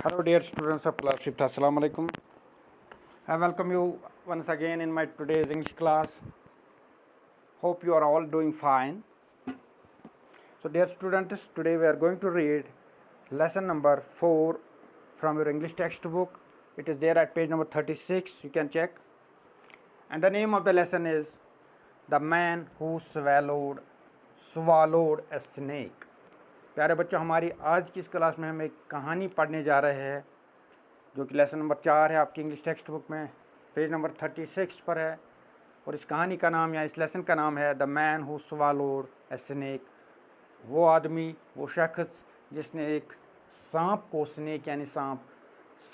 Hello dear students of class 5th. Assalamu alaikum. I welcome you once again in my today's English class. Hope you are all doing fine. So dear students, today we are going to read lesson number 4 from your English textbook. It is there at page number 36. You can check. And the name of the lesson is The Man Who Swallowed a Snake. प्यारे बच्चों, हमारी आज की इस class में हम एक कहानी पढ़ने जा रहे हैं जो कि लेसन नंबर 4 है आपकी इंग्लिश टेक्स्ट बुक में, पेज नंबर 36 पर है। और इस कहानी का नाम या इस लेसन का नाम है the man who swallowed a snake. वो आदमी, वो शख्स जिसने एक सांप को, स्नेक यानी सांप,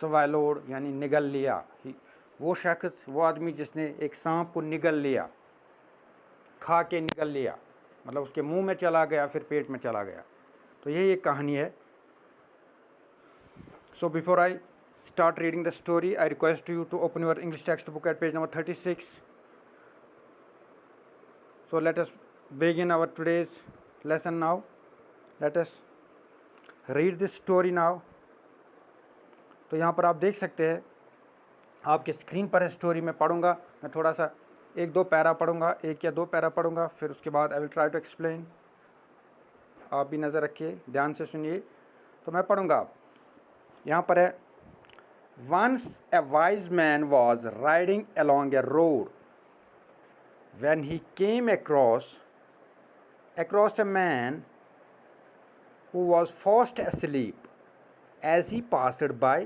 स्वॉलोड यानी निगल लिया। वो शख्स, वो आदमी जिसने एक सांप को निगल लिया, खा के निगल लिया, मतलब उसके मुंह में चला गया, फिर पेट में चला गया। तो यही एक कहानी है। So before I start reading the story, I request you to open your English textbook at page number 36. So let us begin our today's lesson now. Let us read this story now. तो यहाँ पर आप देख सकते हैं, आपके screen पर है स्टोरी। मैं पढ़ूँगा, मैं थोड़ा सा एक दो पैरा पढ़ूँगा, एक या दो पैरा पढ़ूँगा, फिर उसके बाद I will try to explain. आप भी नज़र रखिए, ध्यान से सुनिए। तो मैं पढ़ूँगा। यहाँ पर है, Once a wise man was riding along a road when he came across a man who was fast asleep. As he passed by,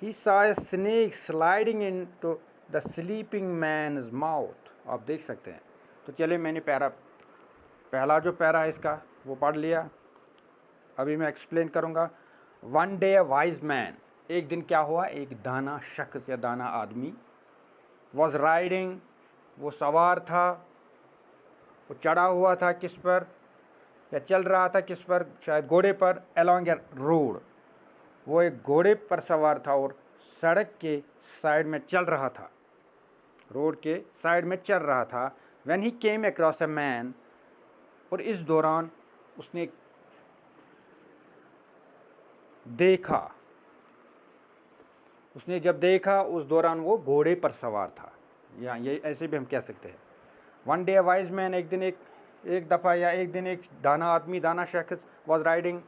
he saw a snake sliding into the sleeping man's mouth. आप देख सकते हैं। तो चलिए, मैंने पहला जो para है इसका वो पढ़ लिया। अभी मैं एक्सप्लेन करूँगा। One day a wise man, एक दिन क्या हुआ, एक दाना शख्स या दाना आदमी, वॉज राइडिंग, वो सवार था, वो चढ़ा हुआ था किस पर, या चल रहा था किस पर, शायद घोड़े पर, अलॉन्ग ए रोड, वो एक घोड़े पर सवार था और सड़क के साइड में चल रहा था, रोड के साइड में चल रहा था। When he came across a man, और इस दौरान उसने देखा, उसने जब देखा उस दौरान वो घोड़े पर सवार था, या ये ऐसे भी हम कह सकते हैं। One day a wise man, एक दिन एक दफ़ा या एक दिन एक दाना आदमी, दाना शख्स, was riding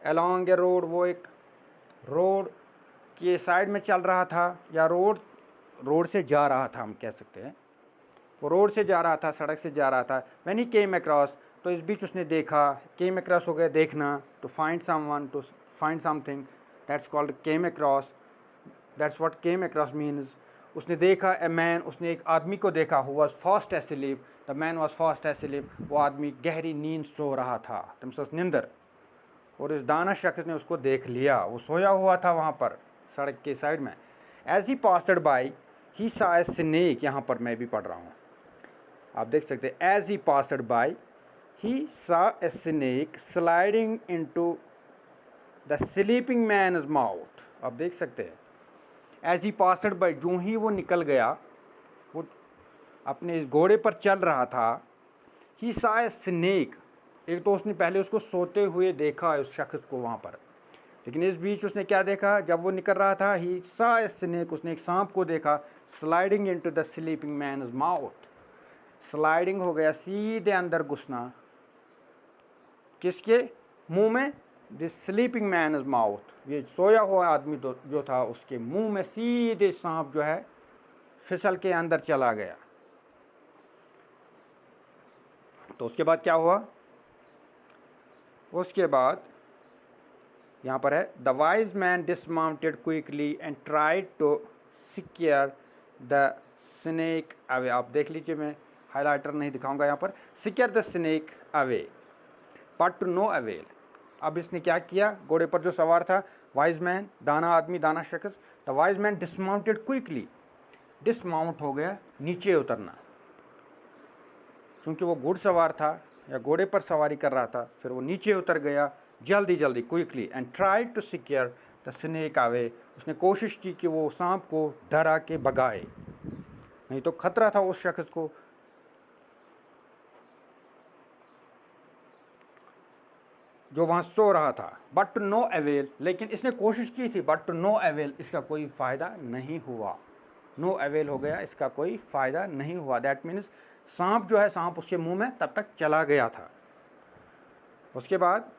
along A road, वो एक रोड के साइड में चल रहा था, या रोड से जा रहा था, हम कह सकते हैं। वो रोड से जा रहा था, सड़क से जा रहा था। व्हेन ही केम अक्रॉस, तो इस बीच उसने देखा, केम अक्रॉस हो गया देखना, to find someone, to find something, that's called came across, that's what came across means. उसने देखा a man, उसने एक आदमी को देखा, who was fast asleep, the man was fast asleep, वो आदमी गहरी नींद सो रहा था, तमसस निंदर। और इस दाना शख्स ने उसको देख लिया, वो सोया हुआ था वहाँ पर सड़क के साइड में। as he passed by, he saw a snake, यहाँ पर मैं भी पढ़ रहा हूँ, आप देख सकते हैं। as he passed by, he saw a snake sliding into the sleeping man is mouth. आप देख सकते हैं, एज ही पासड बाई, जो ही वो निकल गया, वो अपने इस घोड़े पर चल रहा था। ही सा ए स्नेक, एक तो उसने पहले उसको सोते हुए देखा उस शख्स को वहाँ पर, लेकिन इस बीच उसने क्या देखा, जब वो निकल रहा था, ही सा ए स्नेक, उसने एक सांप को देखा, sliding into the sleeping man is mouth. Sliding हो गया सीधे अंदर घुसना, किसके मुंह में, this sleeping man is mouth, ये सोया हुआ आदमी जो था उसके मुंह में सीधे सांप जो है फिसल के अंदर चला गया। तो उसके बाद क्या हुआ, उसके बाद यहाँ पर है, the wise man dismounted quickly and tried to secure the snake away. आप देख लीजिए, मैं हाइलाइटर नहीं दिखाऊंगा यहाँ पर, secure the snake away but to no avail. अब इसने क्या किया, घोड़े पर जो सवार था वाइज मैन, दाना आदमी, दाना शख्स, the wise man dismounted quickly, dismount हो गया, नीचे उतरना, क्योंकि वो घुड़सवार था या घोड़े पर सवारी कर रहा था, फिर वो नीचे उतर गया जल्दी जल्दी, quickly, and tried to secure the snake away, उसने कोशिश की कि वो सांप को डरा के भगाए, नहीं तो खतरा था उस शख्स को। जो वहाँ सो रहा था, बट टू नो अवेल, लेकिन इसने कोशिश की थी, बट टू नो अवेल, इसका कोई फ़ायदा नहीं हुआ। नो अवेल हो गया, इसका कोई फ़ायदा नहीं हुआ। दैट मीन्स सांप जो है, सांप उसके मुंह में तब तक चला गया था। उसके बाद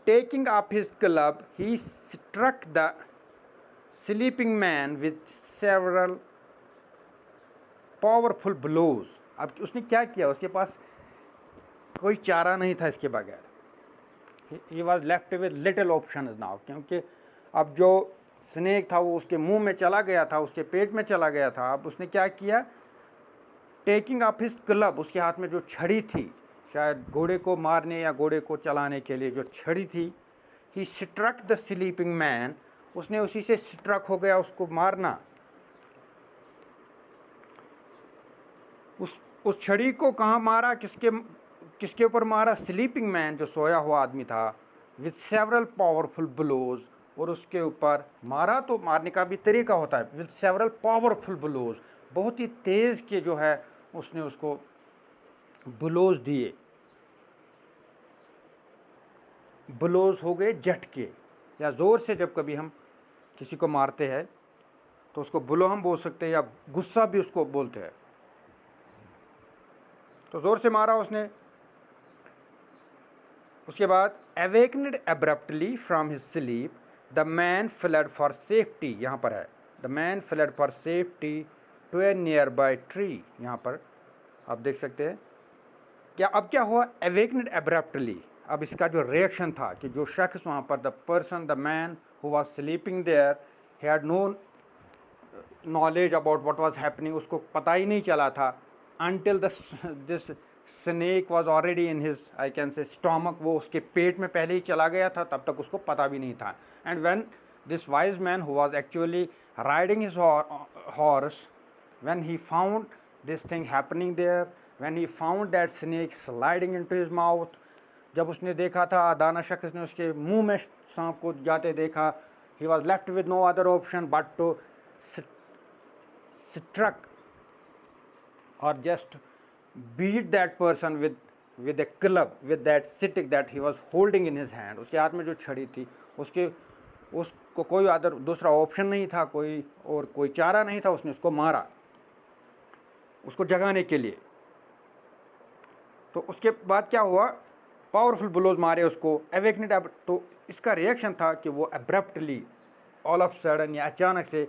taking up his club he struck the sleeping man with several powerful blows. अब उसने क्या किया, उसके पास कोई चारा नहीं था इसके बगैर। ही was left with little option now, क्योंकि अब जो स्नेक था वो उसके मुंह में चला गया था, उसके पेट में चला गया था। अब उसने क्या किया, टेकिंग अप हिज क्लब, उसके हाथ में जो छड़ी थी, शायद घोड़े को मारने या घोड़े को चलाने के लिए जो छड़ी थी, ही स्ट्रक द स्लीपिंग मैन, उसने उसी से स्ट्रक हो गया, उसको मारना। उस छड़ी को कहाँ मारा, किसके ऊपर मारा, स्लीपिंग मैन, जो सोया हुआ आदमी था, विद सेवरल पावरफुल ब्लोज, और उसके ऊपर मारा। तो मारने का भी तरीका होता है, विद सेवरल पावरफुल ब्लोज, बहुत ही तेज़ के जो है उसने उसको ब्लोज दिए। ब्लोज हो गए झटके, या ज़ोर से जब कभी हम किसी को मारते हैं तो उसको ब्लो हम बोल सकते हैं, या गुस्सा भी उसको बोलते हैं। तो ज़ोर से मारा उसने। उसके बाद awakened abruptly from his sleep the man fled for safety, यहाँ पर है the man fled for safety to a nearby tree. यहाँ पर आप देख सकते हैं क्या, अब क्या हुआ, अवेकनेड एब्रप्टली। अब इसका जो रिएक्शन था कि जो शख्स वहाँ पर, the person, the man who was sleeping there, he had no knowledge about what was happening, उसको पता ही नहीं चला था, until this snake was already in his, I can say, stomach, वो उसके पेट में पहले ही चला गया था, तब तक उसको पता भी नहीं था। And when this wise man who was actually riding his horse, when he found this thing happening there, when he found that snake sliding into his mouth, जब उसने देखा था, दाना शख्स ने उसके मुंह में सांप को जाते देखा, he was left with no other option but to struck और just beat that person with a club, with that stick that he was holding in his hand. उसके हाथ में जो छड़ी थी, उसको कोई अदर दूसरा ऑप्शन नहीं था, कोई चारा नहीं था, उसने उसको मारा, उसको जगाने के लिए। तो उसके बाद क्या हुआ, पावरफुल ब्लोज मारे उसको, एवेकनेड। तो इसका रिएक्शन था कि वो एब्रप्टली, ऑल ऑफ सडन, या अचानक से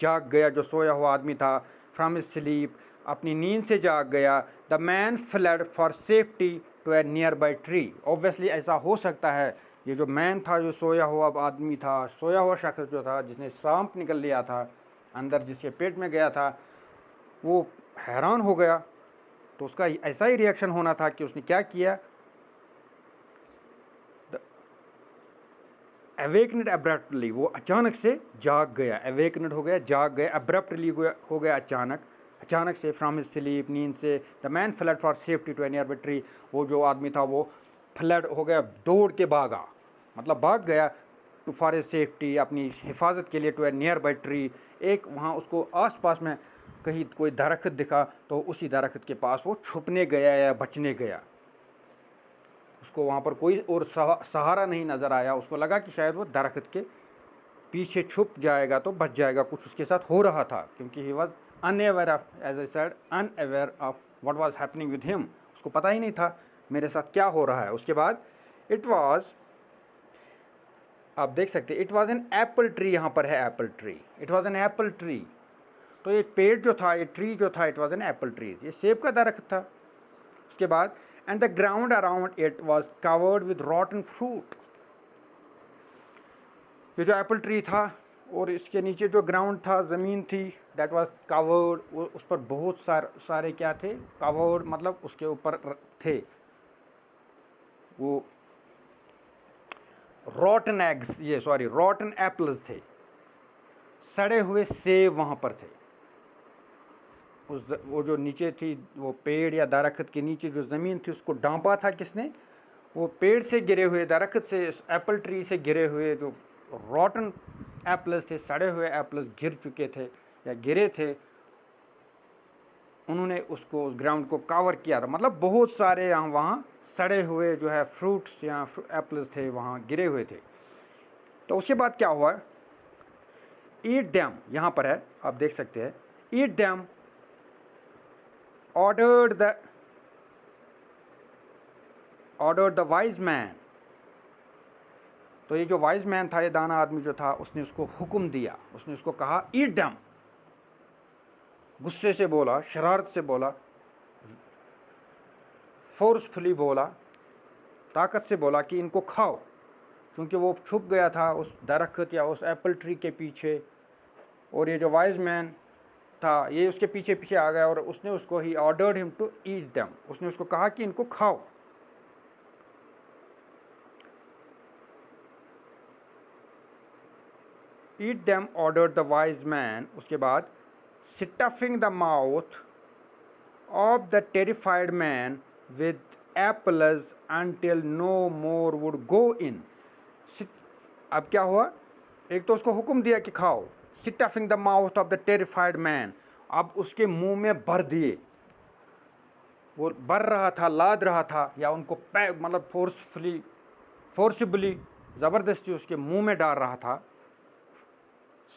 जाग गया, जो सोया हुआ आदमी था, फ्रॉम हिज स्लीप, अपनी नींद से जाग गया। The man fled for safety to a nearby tree. Obviously ऐसा हो सकता है, ये जो मैन था, जो सोया हुआ आदमी था, सोया हुआ शख्स जो था, जिसने सांप निकल लिया था अंदर, जिसके पेट में गया था, वो हैरान हो गया। तो उसका ऐसा ही रिएक्शन होना था कि उसने क्या किया, अवेकनेड एब्रप्टली, वो अचानक से जाग गया, अवेकनेड हो गया, जाग गया, एब्रप्टली हो गया अचानक से, फ्रॉम हिज स्लीप, नींद से। The man fled for safety to a nearby tree, वो जो आदमी था वो फ्लड हो गया, दौड़ के भागा, मतलब भाग गया, टू फॉर हिज सेफ्टी, अपनी हिफाजत के लिए, to a nearby tree, एक वहाँ उसको आसपास में कहीं कोई दरख्त दिखा, तो उसी दरख्त के पास वो छुपने गया या बचने गया। उसको वहाँ पर कोई और सहारा नहीं नज़र आया, उसको लगा कि शायद वो दरख्त के पीछे छुप जाएगा तो बच जाएगा। कुछ उसके साथ हो रहा था, क्योंकि he was unaware of, as I said, unaware of what was happening with him. उसको पता ही नहीं था मेरे साथ क्या हो रहा है। उसके बाद इट वाज, आप देख सकते हैं, it was an apple tree, यहाँ पर है Apple tree, it was an apple tree. तो ये पेड़ जो था, ये ट्री जो था, it was an apple tree, ये सेब का दरख्त था। उसके बाद and the ground around it was covered with rotten fruit। ये जो एप्पल ट्री था और इसके नीचे जो ग्राउंड था, ज़मीन थी, that was covered, उस पर बहुत सारे क्या थे, covered मतलब उसके ऊपर थे वो rotten eggs, rotten apples थे, सड़े हुए सेब वहाँ पर थे। वो जो नीचे थी, वो पेड़ या दरख्त के नीचे जो ज़मीन थी, उसको ढांपा था किसने, वो पेड़ से गिरे हुए, दरख्त से, एप्पल ट्री से गिरे हुए जो रॉटन एप्पल्स थे, सड़े हुए एप्पल्स गिर चुके थे या गिरे थे, उन्होंने उसको, उस ग्राउंड को कवर किया था। मतलब बहुत सारे यहाँ वहाँ सड़े हुए जो है फ्रूट्स या एप्पल्स थे वहाँ गिरे हुए थे। तो उसके बाद क्या हुआ, ईट डैम यहाँ पर है, आप देख सकते हैं, ईट dam ordered the wise man। तो ये जो वाइज मैन था, ये दाना आदमी जो था, उसने उसको हुक्म दिया, उसने उसको कहा ईट डैम, गुस्से से बोला, शरारत से बोला, फोर्सफुली बोला, ताकत से बोला कि इनको खाओ, क्योंकि वो छुप गया था उस दरख्त या उस एप्पल ट्री के पीछे, और ये जो वाइज मैन था ये उसके पीछे पीछे आ गया और उसने उसको he ordered him to eat them, उसने उसको कहा कि इनको खाओ। Eat them ordered the wise man. उसके बाद stuffing the mouth of the terrified man with apples until no more would go in। अब क्या हुआ, एक तो उसको हुक्म दिया कि खाओ, stuffing the mouth of the terrified man, अब उसके मुंह में भर दिए, वो भर रहा था, लाद रहा था, या उनको मतलब फोर्सिबली ज़बरदस्ती उसके मुंह में डाल रहा था।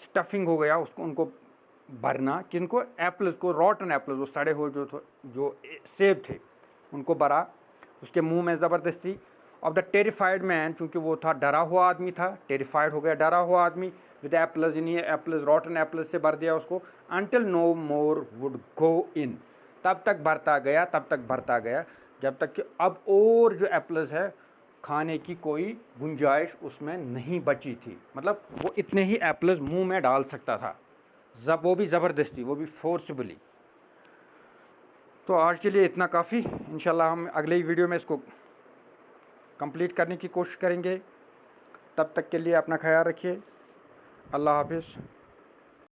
स्टफिंग हो गया उसको, उनको भरना, किनको, एप्पल्स को, रॉटन एप्पल्स, वो सड़े हुए जो सेब थे उनको भरा उसके मुंह में ज़बरदस्ती। ऑफ द टेरिफाइड मैन, चूँकि वो था डरा हुआ आदमी था, टेरिफाइड हो गया, डरा हुआ आदमी, विद एप्पल्स, इन्हीं एप्पल्स, रॉटन एप्पल्स से भर दिया उसको, until no more would go in, तब तक भरता गया, तब तक भरता गया, जब तक कि अब और जो एप्पल्स है खाने की कोई गुंजाइश उसमें नहीं बची थी। मतलब वो इतने ही एप्पल्स मुंह में डाल सकता था, जब वो भी ज़बरदस्ती, वो भी फोर्सबली। तो आज के लिए इतना काफ़ी, इंशाल्लाह हम अगले ही वीडियो में इसको कंप्लीट करने की कोशिश करेंगे। तब तक के लिए अपना ख्याल रखिए। अल्लाह हाफिज़।